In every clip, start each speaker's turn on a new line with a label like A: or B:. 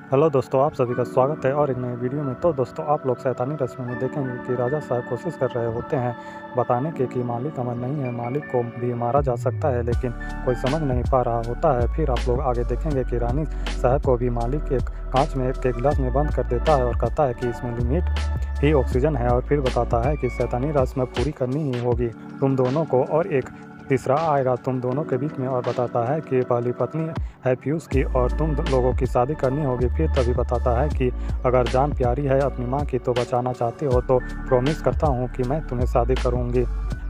A: Hello दोस्तों, आप सभी का स्वागत है और एक नए वीडियो में। तो दोस्तों, आप लोग शैतानी रस्म में देखेंगे कि राजा साहब कोशिश कर रहे होते हैं बताने की कि मालिक अमर नहीं है, मालिक को भी मारा जा सकता है, लेकिन कोई समझ नहीं पा रहा होता है। फिर आप लोग आगे देखेंगे कि रानी साहब को भी मालिक एक कांच में के गिलास में बंद कर देता है और कहता है कि इसमें लिमिट ही ऑक्सीजन है, और फिर बताता है कि शैतानी रस्म पूरी करनी ही होगी तुम दोनों को, और एक तीसरा आएगा तुम दोनों के बीच में और बताता है कि पहली पत्नी है पीयूष की और तुम लोगों की शादी करनी होगी। फिर तभी बताता है कि अगर जान प्यारी है अपनी माँ की तो बचाना चाहते हो तो प्रॉमिस करता हूँ कि मैं तुम्हें शादी करूँगी,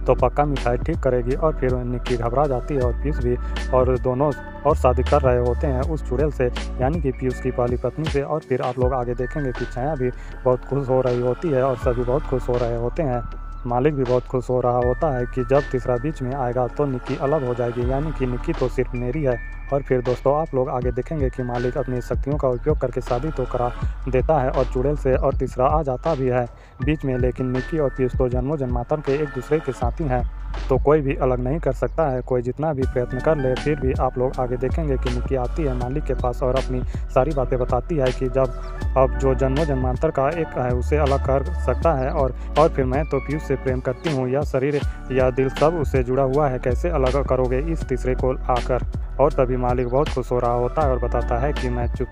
A: तो पक्का मिठाई ठीक करेगी। और फिर निक्की घबरा जाती है और पीयूष भी, और दोनों और शादी कर रहे होते हैं उस चुड़ैल से, यानी कि पीयूष की पहली पत्नी से। और फिर आप लोग आगे देखेंगे कि छाया भी बहुत खुश हो रही होती है और सभी बहुत खुश हो रहे होते हैं। मालिक भी बहुत खुश हो रहा होता है कि जब तीसरा बीच में आएगा तो निक्की अलग हो जाएगी, यानी कि निक्की तो सिर्फ मेरी है। और फिर दोस्तों, आप लोग आगे देखेंगे कि मालिक अपनी शक्तियों का उपयोग करके शादी तो करा देता है और चुड़ैल से, और तीसरा आ जाता भी है बीच में। लेकिन निक्की और पीयूष तो जन्मों जन्मांतर के एक दूसरे के साथी हैं, तो कोई भी अलग नहीं कर सकता है, कोई जितना भी प्रयत्न कर ले। फिर भी आप लोग आगे देखेंगे कि निक्की आती है मालिक के पास और अपनी सारी बातें बताती है कि जब अब जो जन्मों जन्मांतर का एक है उसे अलग कर सकता है, और फिर मैं तो पीयूष से प्रेम करती हूँ, यह शरीर या दिल सब उससे जुड़ा हुआ है, कैसे अलग करोगे इस तीसरे को आकर। और तभी मालिक बहुत खुश हो रहा होता है और बताता है कि मैं चुप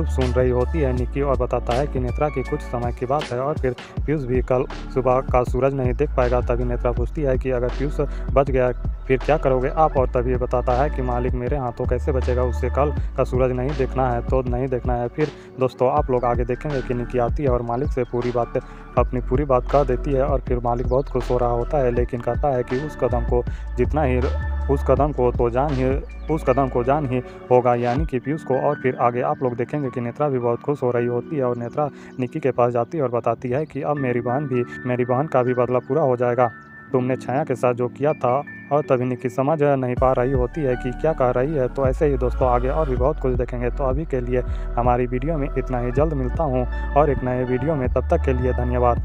A: सुन रही होती है निक्की, और बताता है कि नेत्रा की कुछ समय की बात है और फिर पीयूष भी कल सुबह का सूरज नहीं देख पाएगा। तभी नेत्रा पूछती है कि अगर पीयूष बच गया फिर क्या करोगे आप, और तभी बताता है कि मालिक मेरे हाथों कैसे बचेगा, उससे कल का सूरज नहीं देखना है तो नहीं देखना है। फिर दोस्तों, आप लोग आगे देखेंगे कि निक्की आती है और मालिक से अपनी पूरी बात कह देती है, और फिर मालिक बहुत खुश हो रहा होता है, लेकिन कहता है कि उस कदम को जान ही होगा, यानी कि पीयूष को। और फिर आगे आप लोग देखेंगे कि नेत्रा भी बहुत खुश हो रही होती है और नेत्रा निक्की के पास जाती है और बताती है कि अब मेरी बहन का भी बदला पूरा हो जाएगा, तुमने छाया के साथ जो किया था। और तभी निक्की समझ नहीं पा रही होती है कि क्या कह रही है। तो ऐसे ही दोस्तों आगे और भी बहुत कुछ देखेंगे। तो अभी के लिए हमारी वीडियो में इतना ही, जल्द मिलता हूँ और एक नए वीडियो में, तब तक के लिए धन्यवाद।